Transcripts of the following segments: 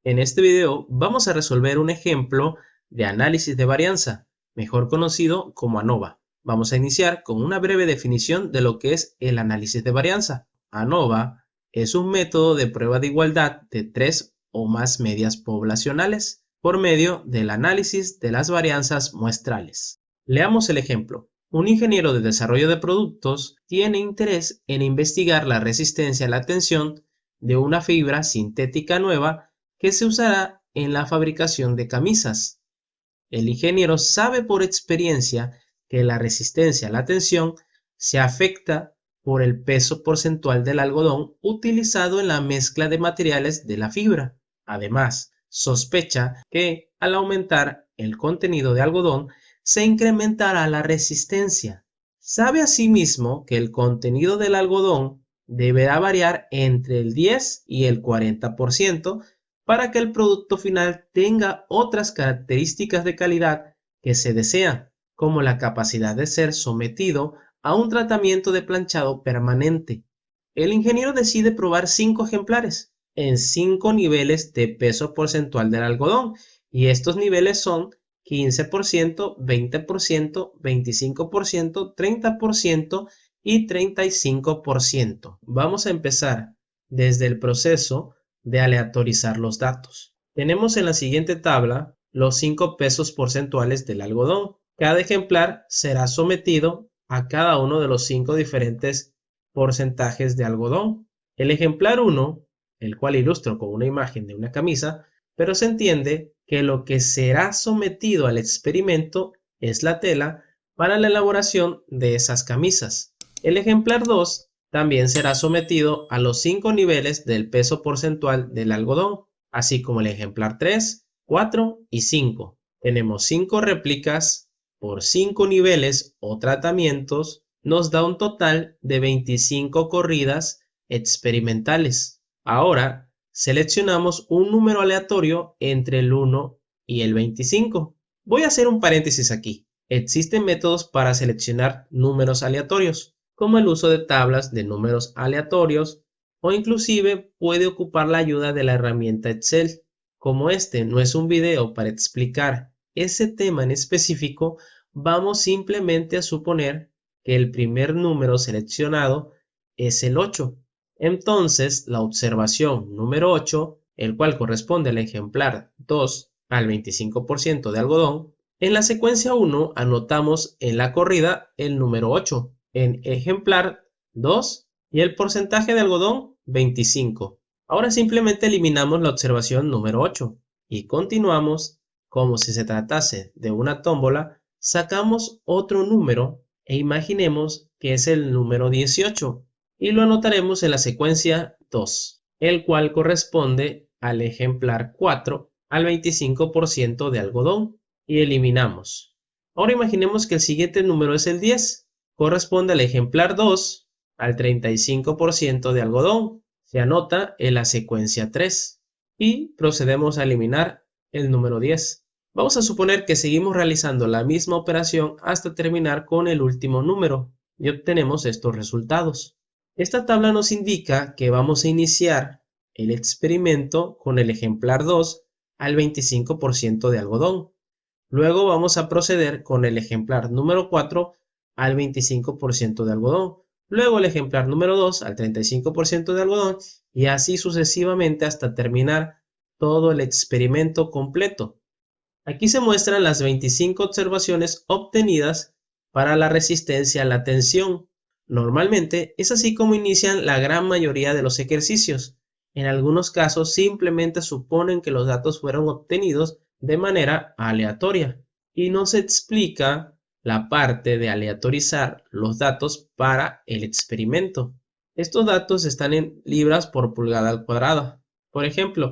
En este video vamos a resolver un ejemplo de análisis de varianza, mejor conocido como ANOVA. Vamos a iniciar con una breve definición de lo que es el análisis de varianza. ANOVA es un método de prueba de igualdad de 3 o más medias poblacionales por medio del análisis de las varianzas muestrales. Leamos el ejemplo. Un ingeniero de desarrollo de productos tiene interés en investigar la resistencia a la tensión de una fibra sintética nueva que se usará en la fabricación de camisas. El ingeniero sabe por experiencia que la resistencia a la tensión se afecta por el peso porcentual del algodón utilizado en la mezcla de materiales de la fibra. Además, sospecha que al aumentar el contenido de algodón se incrementará la resistencia. Sabe asimismo que el contenido del algodón deberá variar entre el 10 y el 40% para que el producto final tenga otras características de calidad que se desean, como la capacidad de ser sometido a un tratamiento de planchado permanente. El ingeniero decide probar 5 ejemplares en 5 niveles de peso porcentual del algodón, y estos niveles son 15%, 20%, 25%, 30% y 35%. Vamos a empezar desde el proceso de aleatorizar los datos. Tenemos en la siguiente tabla los 5 pesos porcentuales del algodón. Cada ejemplar será sometido a cada uno de los 5 diferentes porcentajes de algodón. El ejemplar 1, el cual ilustro con una imagen de una camisa, pero se entiende que lo que será sometido al experimento es la tela para la elaboración de esas camisas. El ejemplar 2 también será sometido a los 5 niveles del peso porcentual del algodón, así como el ejemplar 3, 4 y 5. Tenemos 5 réplicas por 5 niveles o tratamientos, nos da un total de 25 corridas experimentales. Ahora seleccionamos un número aleatorio entre el 1 y el 25. Voy a hacer un paréntesis aquí. Existen métodos para seleccionar números aleatorios, como el uso de tablas de números aleatorios, o inclusive puede ocupar la ayuda de la herramienta Excel. Como este no es un video para explicar ese tema en específico, vamos simplemente a suponer que el primer número seleccionado es el 8. Entonces, la observación número 8, el cual corresponde al ejemplar 2 al 25% de algodón, en la secuencia 1 anotamos en la corrida el número 8, en ejemplar 2 y el porcentaje de algodón 25. Ahora simplemente eliminamos la observación número 8 y continuamos como si se tratase de una tómbola, sacamos otro número e imaginemos que es el número 18. Y lo anotaremos en la secuencia 2, el cual corresponde al ejemplar 4 al 25% de algodón, y eliminamos. Ahora imaginemos que el siguiente número es el 10, corresponde al ejemplar 2 al 35% de algodón, se anota en la secuencia 3 y procedemos a eliminar el número 10. Vamos a suponer que seguimos realizando la misma operación hasta terminar con el último número y obtenemos estos resultados. Esta tabla nos indica que vamos a iniciar el experimento con el ejemplar 2 al 25% de algodón. Luego vamos a proceder con el ejemplar número 4 al 25% de algodón. Luego el ejemplar número 2 al 35% de algodón y así sucesivamente hasta terminar todo el experimento completo. Aquí se muestran las 25 observaciones obtenidas para la resistencia a la tensión. Normalmente es así como inician la gran mayoría de los ejercicios. En algunos casos simplemente suponen que los datos fueron obtenidos de manera aleatoria y no se explica la parte de aleatorizar los datos para el experimento. Estos datos están en libras por pulgada al cuadrado. Por ejemplo,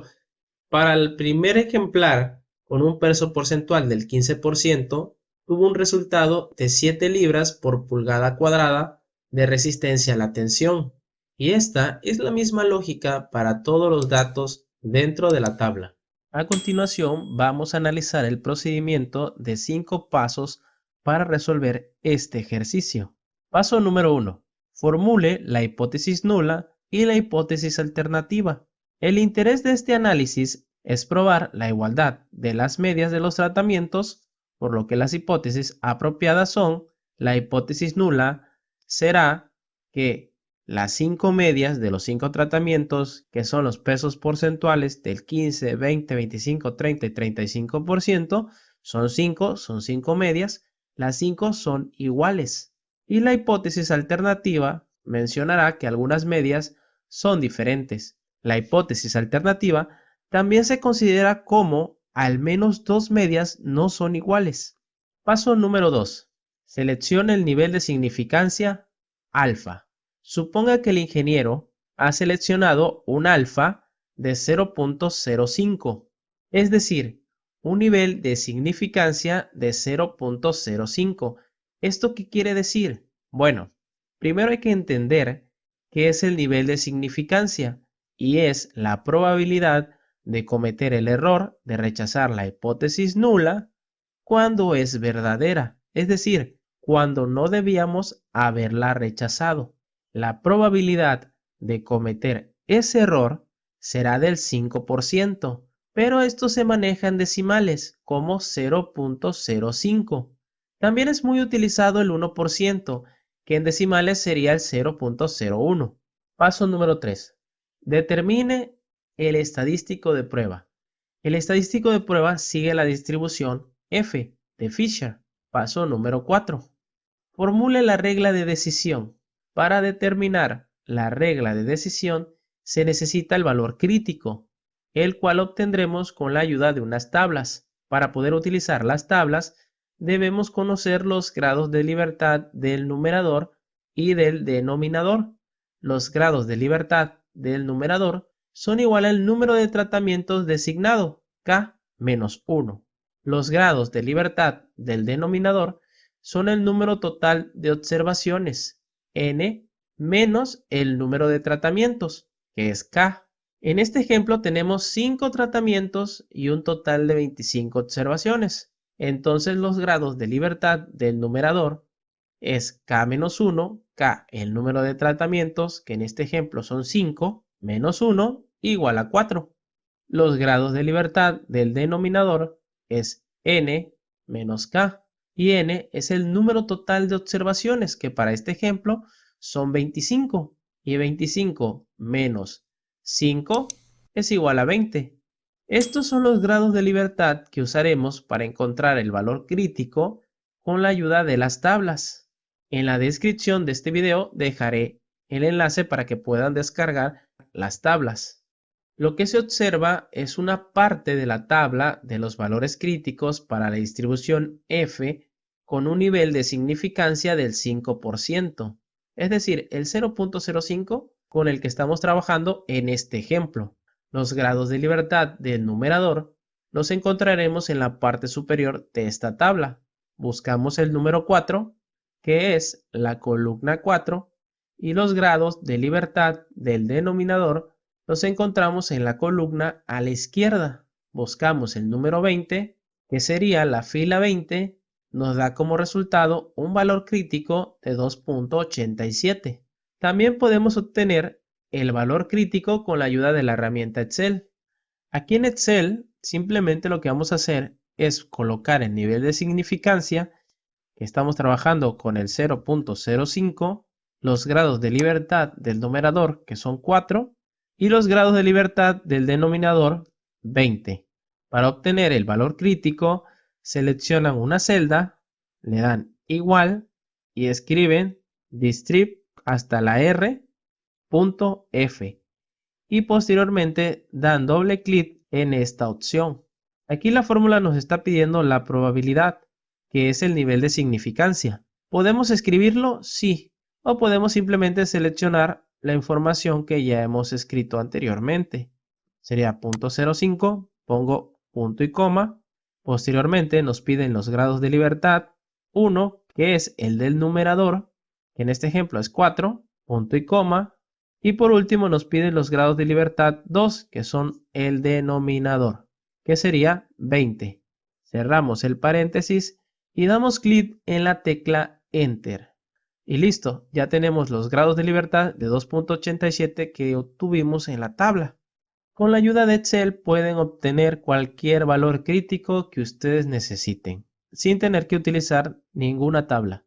para el primer ejemplar con un peso porcentual del 15%, tuvo un resultado de 7 libras por pulgada cuadrada de resistencia a la tensión, y esta es la misma lógica para todos los datos dentro de la tabla. A continuación vamos a analizar el procedimiento de 5 pasos para resolver este ejercicio. Paso número 1. Formule la hipótesis nula y la hipótesis alternativa. El interés de este análisis es probar la igualdad de las medias de los tratamientos, por lo que las hipótesis apropiadas son: la hipótesis nula será que las 5 medias de los 5 tratamientos, que son los pesos porcentuales del 15, 20, 25, 30 y 35%, son 5 medias, las 5 son iguales. Y la hipótesis alternativa mencionará que algunas medias son diferentes. La hipótesis alternativa también se considera como al menos 2 medias no son iguales. Paso número 2. Selecciona el nivel de significancia alfa. Suponga que el ingeniero ha seleccionado un alfa de 0.05, es decir, un nivel de significancia de 0.05. ¿Esto qué quiere decir? Bueno, primero hay que entender qué es el nivel de significancia, y es la probabilidad de cometer el error de rechazar la hipótesis nula cuando es verdadera, es decir, cuando no debíamos haberla rechazado. La probabilidad de cometer ese error será del 5%, pero esto se maneja en decimales como 0.05. También es muy utilizado el 1%, que en decimales sería el 0.01. Paso número 3. Determine el estadístico de prueba. El estadístico de prueba sigue la distribución F de Fisher. Paso número 4. Formule la regla de decisión. Para determinar la regla de decisión se necesita el valor crítico, el cual obtendremos con la ayuda de unas tablas. Para poder utilizar las tablas debemos conocer los grados de libertad del numerador y del denominador. Los grados de libertad del numerador son igual al número de tratamientos designado, K menos 1. Los grados de libertad del denominador son el número total de observaciones, N, menos el número de tratamientos, que es K. En este ejemplo tenemos 5 tratamientos y un total de 25 observaciones. Entonces los grados de libertad del numerador es K menos 1, K el número de tratamientos, que en este ejemplo son 5, menos 1, igual a 4. Los grados de libertad del denominador es N menos K. Y N es el número total de observaciones, que para este ejemplo son 25. Y 25 menos 5 es igual a 20. Estos son los grados de libertad que usaremos para encontrar el valor crítico con la ayuda de las tablas. En la descripción de este video dejaré el enlace para que puedan descargar las tablas. Lo que se observa es una parte de la tabla de los valores críticos para la distribución F con un nivel de significancia del 5%, es decir, el 0.05 con el que estamos trabajando en este ejemplo. Los grados de libertad del numerador los encontraremos en la parte superior de esta tabla. Buscamos el número 4, que es la columna 4, y los grados de libertad del denominador los encontramos en la columna a la izquierda. Buscamos el número 20, que sería la fila 20, nos da como resultado un valor crítico de 2.87. También podemos obtener el valor crítico con la ayuda de la herramienta Excel. Aquí en Excel simplemente lo que vamos a hacer es colocar el nivel de significancia, que estamos trabajando con el 0.05, los grados de libertad del numerador, que son 4, y los grados de libertad del denominador, 20. Para obtener el valor crítico, seleccionan una celda, le dan igual y escriben distrib hasta la R.F y posteriormente dan doble clic en esta opción. Aquí la fórmula nos está pidiendo la probabilidad, que es el nivel de significancia. ¿Podemos escribirlo? Sí. O podemos simplemente seleccionar la información que ya hemos escrito anteriormente. Sería 0.05, pongo punto y coma. Posteriormente nos piden los grados de libertad. 1, que es el del numerador, que en este ejemplo es 4, punto y coma. Y por último nos piden los grados de libertad 2, que son el denominador, que sería 20. Cerramos el paréntesis y damos clic en la tecla Enter. Y listo, ya tenemos los grados de libertad de 2.87 que obtuvimos en la tabla. Con la ayuda de Excel pueden obtener cualquier valor crítico que ustedes necesiten, sin tener que utilizar ninguna tabla.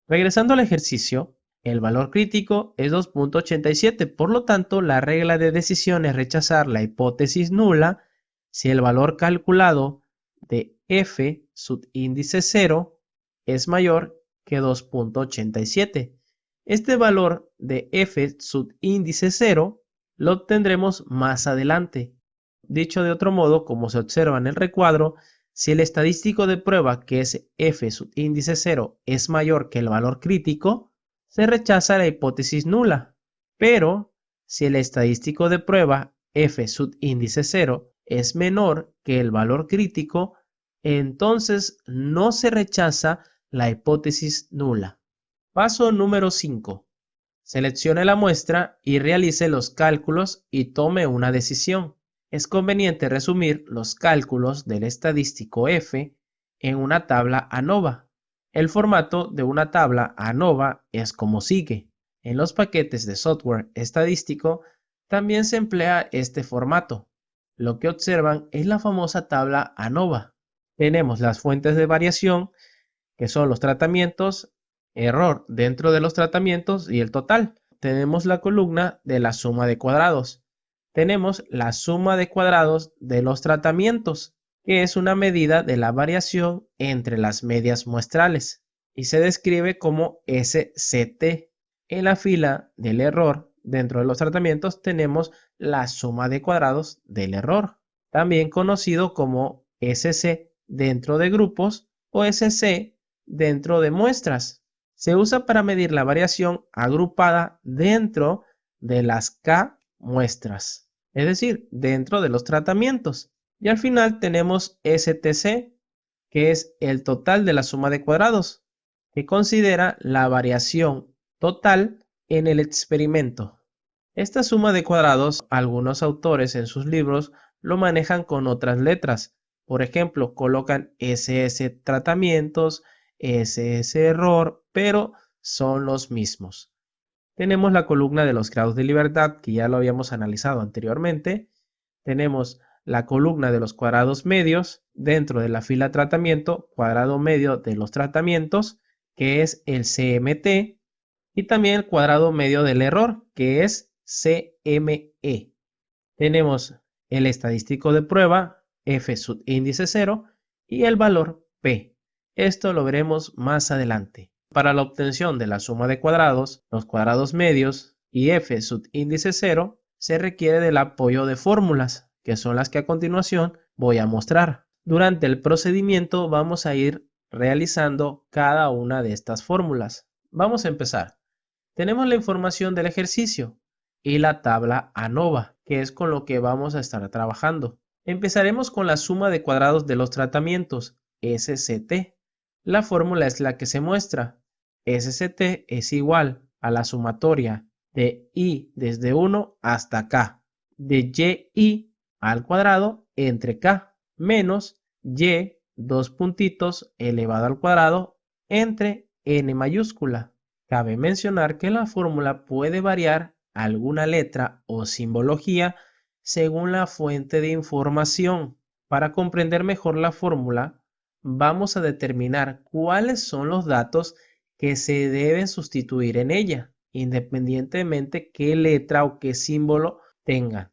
Regresando al ejercicio, el valor crítico es 2.87, por lo tanto, la regla de decisión es rechazar la hipótesis nula si el valor calculado de f subíndice 0 es mayor que 2.87. Este valor de f subíndice 0 lo obtendremos más adelante. Dicho de otro modo, como se observa en el recuadro, si el estadístico de prueba, que es f subíndice 0, es mayor que el valor crítico, se rechaza la hipótesis nula. Pero si el estadístico de prueba, f subíndice 0, es menor que el valor crítico, entonces no se rechaza la hipótesis nula. Paso número 5. Seleccione la muestra y realice los cálculos y tome una decisión. Es conveniente resumir los cálculos del estadístico F en una tabla ANOVA. El formato de una tabla ANOVA es como sigue. En los paquetes de software estadístico también se emplea este formato. Lo que observan es la famosa tabla ANOVA. Tenemos las fuentes de variación, que son los tratamientos, error dentro de los tratamientos y el total. Tenemos la columna de la suma de cuadrados. Tenemos la suma de cuadrados de los tratamientos, que es una medida de la variación entre las medias muestrales y se describe como SCT. En la fila del error dentro de los tratamientos tenemos la suma de cuadrados del error, también conocido como SC dentro de grupos o SC dentro de muestras. Se usa para medir la variación agrupada dentro de las K muestras, es decir, dentro de los tratamientos. Y al final tenemos STC, que es el total de la suma de cuadrados, que considera la variación total en el experimento. Esta suma de cuadrados, algunos autores en sus libros lo manejan con otras letras. Por ejemplo, colocan SS tratamientos, SS error, pero son los mismos. Tenemos la columna de los grados de libertad, que ya lo habíamos analizado anteriormente. Tenemos la columna de los cuadrados medios dentro de la fila tratamiento, cuadrado medio de los tratamientos, que es el CMT, y también el cuadrado medio del error, que es CME. Tenemos el estadístico de prueba, F subíndice 0, y el valor P. Esto lo veremos más adelante. Para la obtención de la suma de cuadrados, los cuadrados medios y f subíndice 0, se requiere del apoyo de fórmulas, que son las que a continuación voy a mostrar. Durante el procedimiento vamos a ir realizando cada una de estas fórmulas. Vamos a empezar. Tenemos la información del ejercicio y la tabla ANOVA, que es con lo que vamos a estar trabajando. Empezaremos con la suma de cuadrados de los tratamientos, SCT. La fórmula es la que se muestra. SCT es igual a la sumatoria de I desde 1 hasta K, de YI al cuadrado entre K, menos Y, dos puntitos, elevado al cuadrado, entre N mayúscula. Cabe mencionar que la fórmula puede variar alguna letra o simbología según la fuente de información. Para comprender mejor la fórmula, vamos a determinar cuáles son los datos que se deben sustituir en ella, independientemente qué letra o qué símbolo tengan.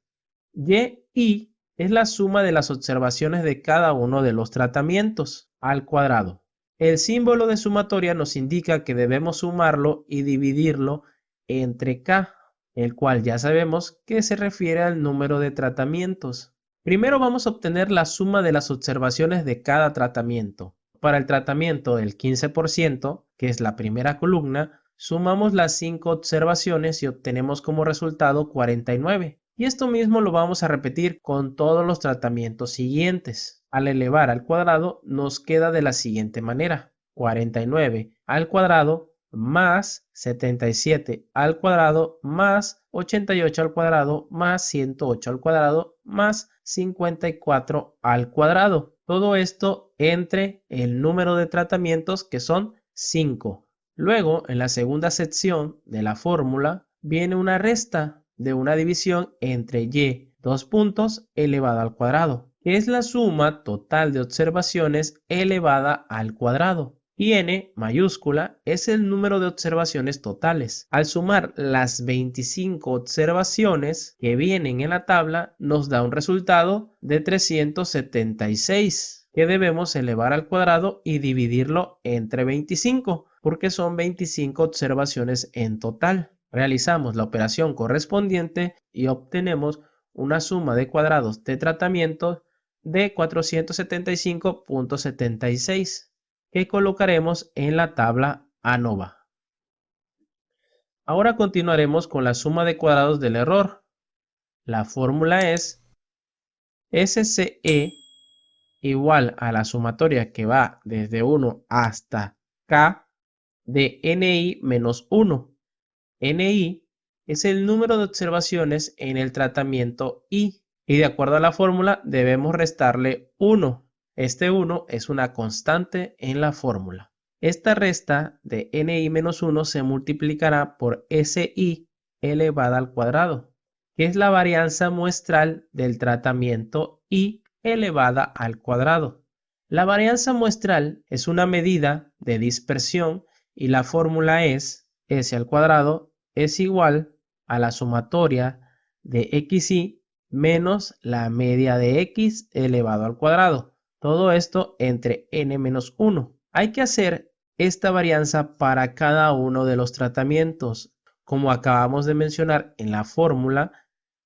YI es la suma de las observaciones de cada uno de los tratamientos al cuadrado. El símbolo de sumatoria nos indica que debemos sumarlo y dividirlo entre K, el cual ya sabemos que se refiere al número de tratamientos. Primero vamos a obtener la suma de las observaciones de cada tratamiento. Para el tratamiento del 15%, que es la primera columna, sumamos las 5 observaciones y obtenemos como resultado 49. Y esto mismo lo vamos a repetir con todos los tratamientos siguientes. Al elevar al cuadrado nos queda de la siguiente manera: 49 al cuadrado más 77 al cuadrado más 88 al cuadrado más 108 al cuadrado más 54 al cuadrado. Todo esto entre el número de tratamientos, que son 5. Luego, en la segunda sección de la fórmula, viene una resta de una división entre Y 2 puntos elevado al cuadrado, que es la suma total de observaciones elevada al cuadrado. Y n mayúscula es el número de observaciones totales. Al sumar las 25 observaciones que vienen en la tabla, nos da un resultado de 376, que debemos elevar al cuadrado y dividirlo entre 25, porque son 25 observaciones en total. Realizamos la operación correspondiente y obtenemos una suma de cuadrados de tratamiento de 475.76. que colocaremos en la tabla ANOVA. Ahora continuaremos con la suma de cuadrados del error. La fórmula es SCE igual a la sumatoria que va desde 1 hasta K de NI menos 1. NI es el número de observaciones en el tratamiento I y de acuerdo a la fórmula debemos restarle 1. Este 1 es una constante en la fórmula. Esta resta de ni-1 se multiplicará por si elevada al cuadrado, que es la varianza muestral del tratamiento I elevada al cuadrado. La varianza muestral es una medida de dispersión y la fórmula es s al cuadrado es igual a la sumatoria de xi menos la media de x elevado al cuadrado. Todo esto entre n-1. Hay que hacer esta varianza para cada uno de los tratamientos. Como acabamos de mencionar en la fórmula,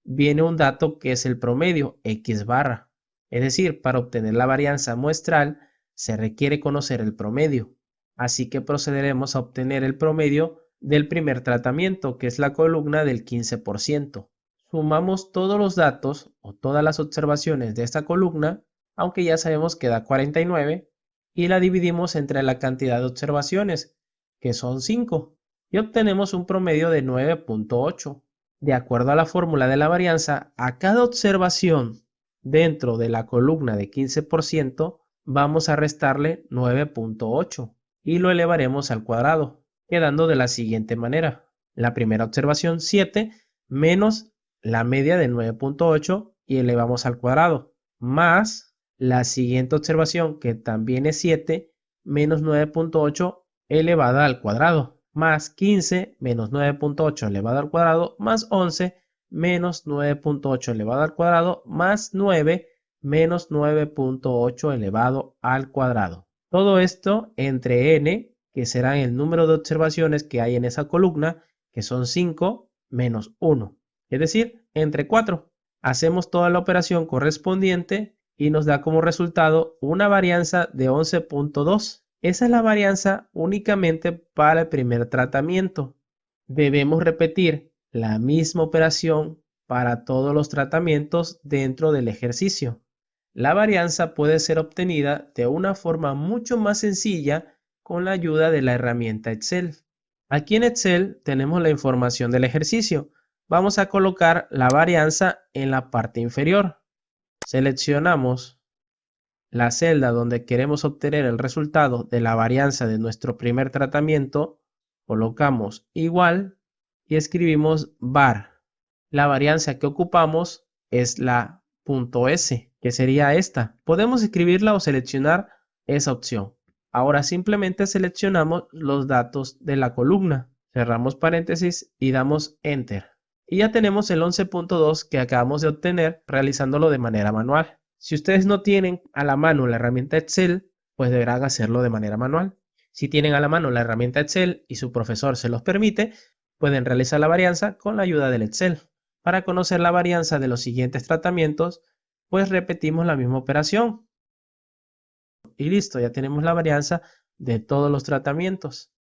viene un dato que es el promedio, x barra. Es decir, para obtener la varianza muestral se requiere conocer el promedio. Así que procederemos a obtener el promedio del primer tratamiento, que es la columna del 15%. Sumamos todos los datos o todas las observaciones de esta columna, aunque ya sabemos que da 49, y la dividimos entre la cantidad de observaciones, que son 5, y obtenemos un promedio de 9.8. De acuerdo a la fórmula de la varianza, a cada observación dentro de la columna de 15% vamos a restarle 9.8 y lo elevaremos al cuadrado, quedando de la siguiente manera. La primera observación 7 menos la media de 9.8 y elevamos al cuadrado, más la siguiente observación, que también es 7, menos 9.8 elevada al cuadrado, más 15 menos 9.8 elevado al cuadrado, más 11 menos 9.8 elevado al cuadrado, más 9 menos 9.8 elevado al cuadrado. Todo esto entre n, que será el número de observaciones que hay en esa columna, que son 5 menos 1, es decir, entre 4. Hacemos toda la operación correspondiente y nos da como resultado una varianza de 11.2. Esa es la varianza únicamente para el primer tratamiento. Debemos repetir la misma operación para todos los tratamientos dentro del ejercicio. La varianza puede ser obtenida de una forma mucho más sencilla con la ayuda de la herramienta Excel. Aquí en Excel tenemos la información del ejercicio. Vamos a colocar la varianza en la parte inferior. Seleccionamos la celda donde queremos obtener el resultado de la varianza de nuestro primer tratamiento, colocamos igual y escribimos var. La varianza que ocupamos es la .s, que sería esta. Podemos escribirla o seleccionar esa opción. Ahora simplemente seleccionamos los datos de la columna, cerramos paréntesis y damos Enter. Y ya tenemos el 11.2 que acabamos de obtener realizándolo de manera manual. Si ustedes no tienen a la mano la herramienta Excel, pues deberán hacerlo de manera manual. Si tienen a la mano la herramienta Excel y su profesor se los permite, pueden realizar la varianza con la ayuda del Excel. Para conocer la varianza de los siguientes tratamientos, pues repetimos la misma operación. Y listo, ya tenemos la varianza de todos los tratamientos.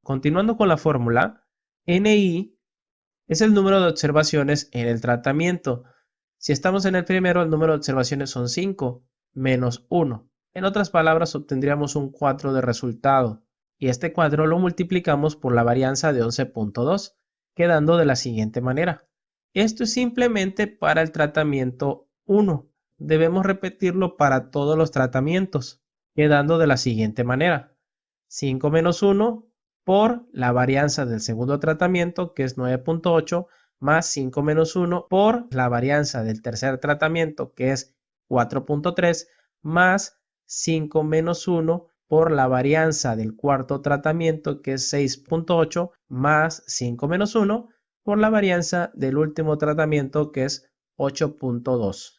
Continuando con la fórmula, NI es el número de observaciones en el tratamiento. Si estamos en el primero, el número de observaciones son 5 menos 1. En otras palabras, obtendríamos un 4 de resultado. Y este 4 lo multiplicamos por la varianza de 11.2, quedando de la siguiente manera. Esto es simplemente para el tratamiento 1. Debemos repetirlo para todos los tratamientos, quedando de la siguiente manera. 5 menos 1 por la varianza del segundo tratamiento, que es 9.8, más 5 menos 1 por la varianza del tercer tratamiento, que es 4.3, más 5 menos 1 por la varianza del cuarto tratamiento, que es 6.8, más 5 menos 1 por la varianza del último tratamiento, que es 8.2.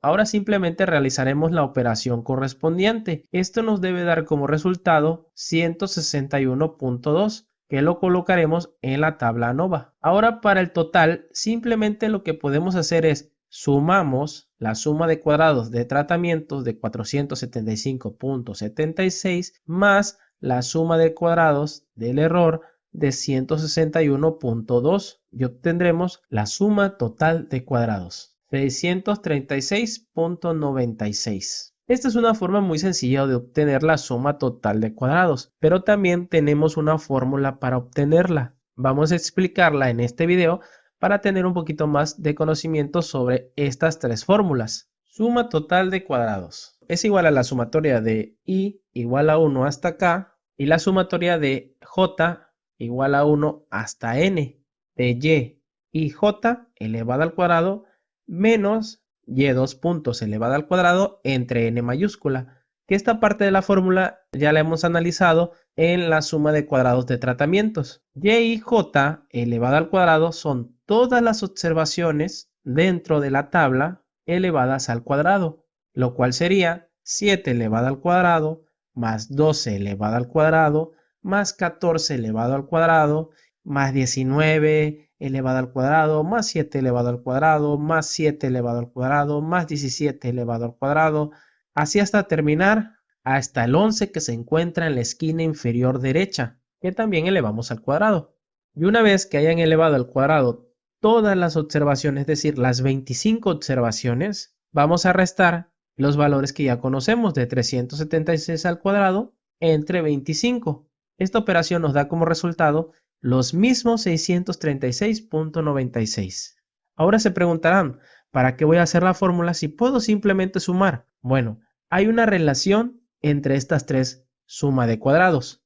Ahora simplemente realizaremos la operación correspondiente. Esto nos debe dar como resultado 161.2, que lo colocaremos en la tabla ANOVA. Ahora para el total, simplemente lo que podemos hacer es sumamos la suma de cuadrados de tratamientos de 475.76 más la suma de cuadrados del error de 161.2 y obtendremos la suma total de cuadrados. 636.96. Esta es una forma muy sencilla de obtener la suma total de cuadrados, pero también tenemos una fórmula para obtenerla. Vamos a explicarla en este video para tener un poquito más de conocimiento sobre estas tres fórmulas. Suma total de cuadrados es igual a la sumatoria de i igual a 1 hasta k y la sumatoria de j igual a 1 hasta n de y j elevado al cuadrado menos y2 puntos elevado al cuadrado entre n mayúscula, que esta parte de la fórmula ya la hemos analizado en la suma de cuadrados de tratamientos. Y j elevado al cuadrado son todas las observaciones dentro de la tabla elevadas al cuadrado, lo cual sería 7 elevado al cuadrado más 12 elevado al cuadrado más 14 elevado al cuadrado más 19 elevado al cuadrado, más 7 elevado al cuadrado, más 7 elevado al cuadrado, más 17 elevado al cuadrado, así hasta terminar hasta el 11 que se encuentra en la esquina inferior derecha, que también elevamos al cuadrado. Y una vez que hayan elevado al cuadrado todas las observaciones, es decir, las 25 observaciones, vamos a restar los valores que ya conocemos de 376 al cuadrado entre 25. Esta operación nos da como resultado los mismos 636.96. Ahora se preguntarán, ¿para qué voy a hacer la fórmula si puedo simplemente sumar? Bueno, hay una relación entre estas tres sumas de cuadrados.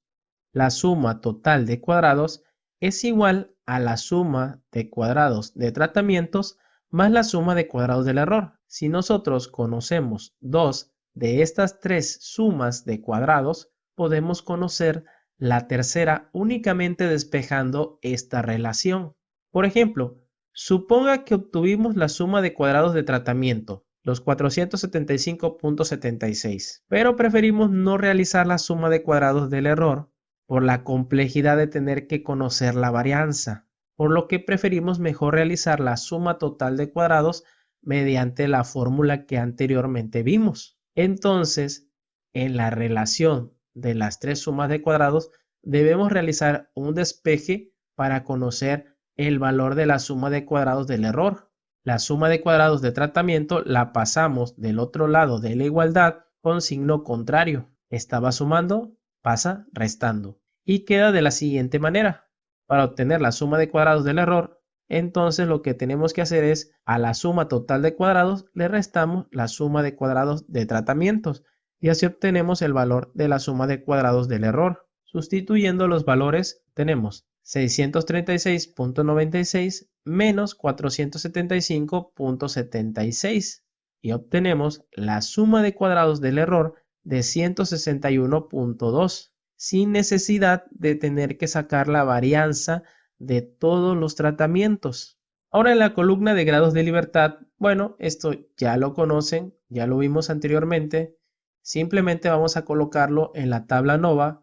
La suma total de cuadrados es igual a la suma de cuadrados de tratamientos más la suma de cuadrados del error. Si nosotros conocemos dos de estas tres sumas de cuadrados, podemos conocer la tercera únicamente despejando esta relación. Por ejemplo, suponga que obtuvimos la suma de cuadrados de tratamiento, los 475.76, pero preferimos no realizar la suma de cuadrados del error por la complejidad de tener que conocer la varianza, por lo que preferimos mejor realizar la suma total de cuadrados mediante la fórmula que anteriormente vimos. Entonces, en la relación de las tres sumas de cuadrados, debemos realizar un despeje para conocer el valor de la suma de cuadrados del error. La suma de cuadrados de tratamiento la pasamos del otro lado de la igualdad con signo contrario. Estaba sumando, pasa restando. Y queda de la siguiente manera. Para obtener la suma de cuadrados del error, entonces lo que tenemos que hacer es a la suma total de cuadrados le restamos la suma de cuadrados de tratamientos. Y así obtenemos el valor de la suma de cuadrados del error. Sustituyendo los valores tenemos 636.96 menos 475.76 y obtenemos la suma de cuadrados del error de 161.2 sin necesidad de tener que sacar la varianza de todos los tratamientos. Ahora en la columna de grados de libertad, bueno, esto ya lo conocen, ya lo vimos anteriormente. Simplemente vamos a colocarlo en la tabla ANOVA.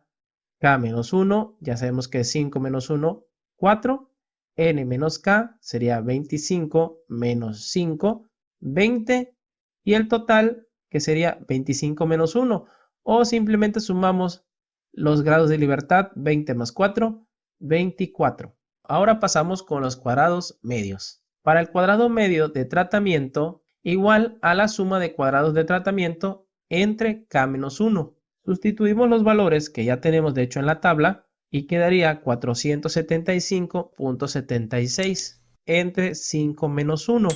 K menos 1, ya sabemos que es 5 menos 1, 4. N menos K sería 25 menos 5, 20. Y el total que sería 25 menos 1. O simplemente sumamos los grados de libertad, 20 más 4, 24. Ahora pasamos con los cuadrados medios. Para el cuadrado medio de tratamiento, igual a la suma de cuadrados de tratamiento entre K menos 1. Sustituimos los valores que ya tenemos de hecho en la tabla y quedaría 475.76 entre 5 menos 1.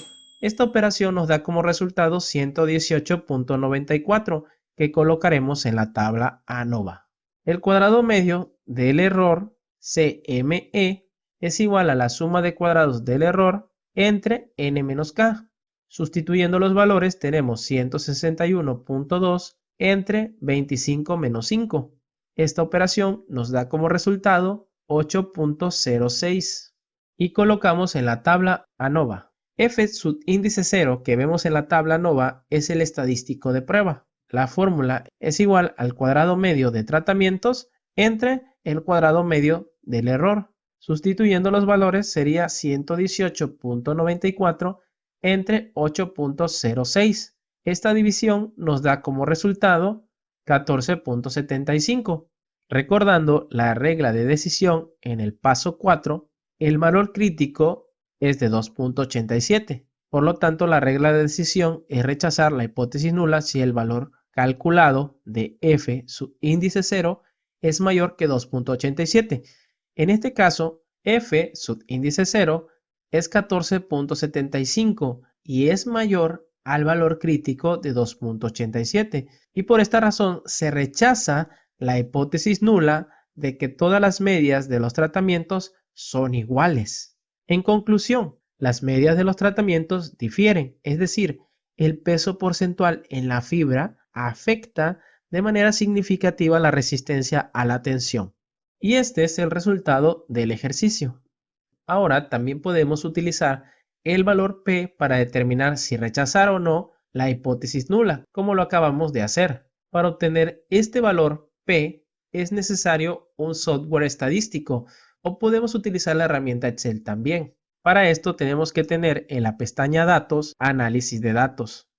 Esta operación nos da como resultado 118.94 que colocaremos en la tabla ANOVA. El cuadrado medio del error CME es igual a la suma de cuadrados del error entre n menos k. Sustituyendo los valores tenemos 161.2 entre 25 menos 5. Esta operación nos da como resultado 8.06 y colocamos en la tabla ANOVA. F subíndice 0 que vemos en la tabla ANOVA es el estadístico de prueba. La fórmula es igual al cuadrado medio de tratamientos entre el cuadrado medio del error. Sustituyendo los valores sería 118.94 entre 8.06. Esta división nos da como resultado 14.75. Recordando la regla de decisión en el paso 4, el valor crítico es de 2.87. Por lo tanto, la regla de decisión es rechazar la hipótesis nula si el valor calculado de f subíndice 0 es mayor que 2.87. En este caso, f subíndice 0 es 14.75 y es mayor al valor crítico de 2.87. Y por esta razón se rechaza la hipótesis nula de que todas las medias de los tratamientos son iguales. En conclusión, las medias de los tratamientos difieren, es decir, el peso porcentual en la fibra afecta de manera significativa la resistencia a la tensión. Y este es el resultado del ejercicio. Ahora también podemos utilizar el valor P para determinar si rechazar o no la hipótesis nula, como lo acabamos de hacer. Para obtener este valor P es necesario un software estadístico o podemos utilizar la herramienta Excel también. Para esto tenemos que tener en la pestaña Datos, Análisis de datos.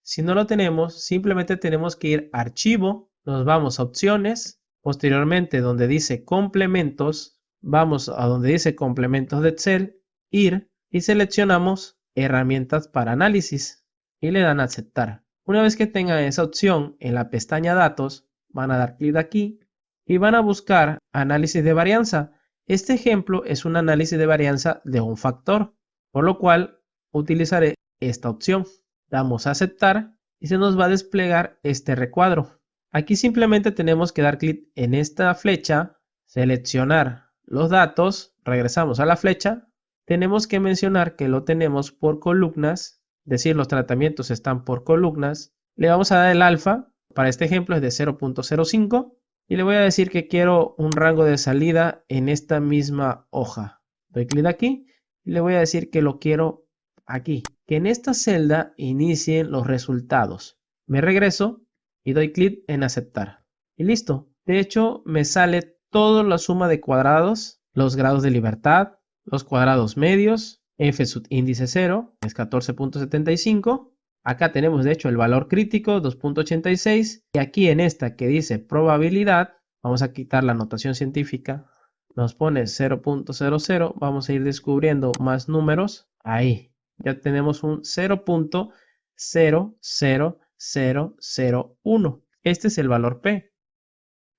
Si no lo tenemos, simplemente tenemos que ir a Archivo, nos vamos a Opciones, posteriormente donde dice Complementos, vamos a donde dice Complementos de Excel, Ir y seleccionamos Herramientas para análisis y le dan a Aceptar. Una vez que tengan esa opción en la pestaña Datos, van a dar clic aquí y van a buscar Análisis de varianza. Este ejemplo es un análisis de varianza de un factor, por lo cual utilizaré esta opción. Damos a Aceptar y se nos va a desplegar este recuadro. Aquí simplemente tenemos que dar clic en esta flecha, seleccionar los datos, regresamos a la flecha. Tenemos que mencionar que lo tenemos por columnas, es decir, los tratamientos están por columnas. Le vamos a dar el alfa, para este ejemplo es de 0.05 y le voy a decir que quiero un rango de salida en esta misma hoja. Doy clic aquí y le voy a decir que lo quiero aquí, que en esta celda inicien los resultados. Me regreso y doy clic en aceptar. Y listo. De hecho, me sale toda la suma de cuadrados, los grados de libertad, los cuadrados medios, f subíndice 0 es 14.75. Acá tenemos de hecho el valor crítico 2.86 y aquí en esta que dice probabilidad, vamos a quitar la notación científica, nos pone 0.00, vamos a ir descubriendo más números, ahí ya tenemos un 0.00001. Este es el valor P.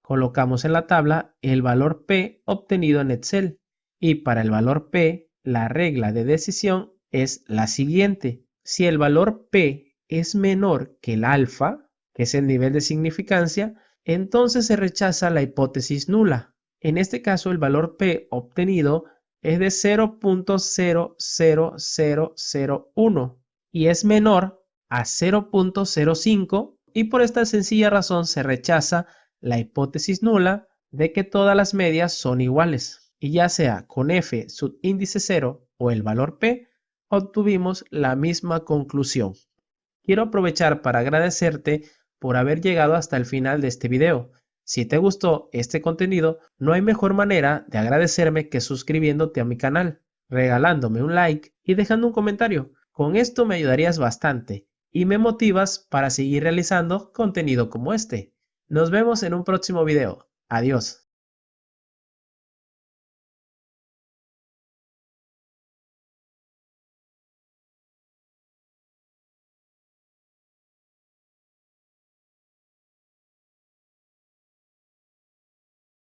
Colocamos en la tabla el valor P obtenido en Excel y para el valor P la regla de decisión es la siguiente. Si el valor P es menor que el alfa, que es el nivel de significancia, entonces se rechaza la hipótesis nula. En este caso el valor P obtenido es de 0.00001 y es menor a 0.05 y por esta sencilla razón se rechaza la hipótesis nula de que todas las medias son iguales. Y ya sea con f subíndice 0 o el valor P, obtuvimos la misma conclusión. Quiero aprovechar para agradecerte por haber llegado hasta el final de este video. Si te gustó este contenido, no hay mejor manera de agradecerme que suscribiéndote a mi canal, regalándome un like y dejando un comentario. Con esto me ayudarías bastante y me motivas para seguir realizando contenido como este. Nos vemos en un próximo video. Adiós.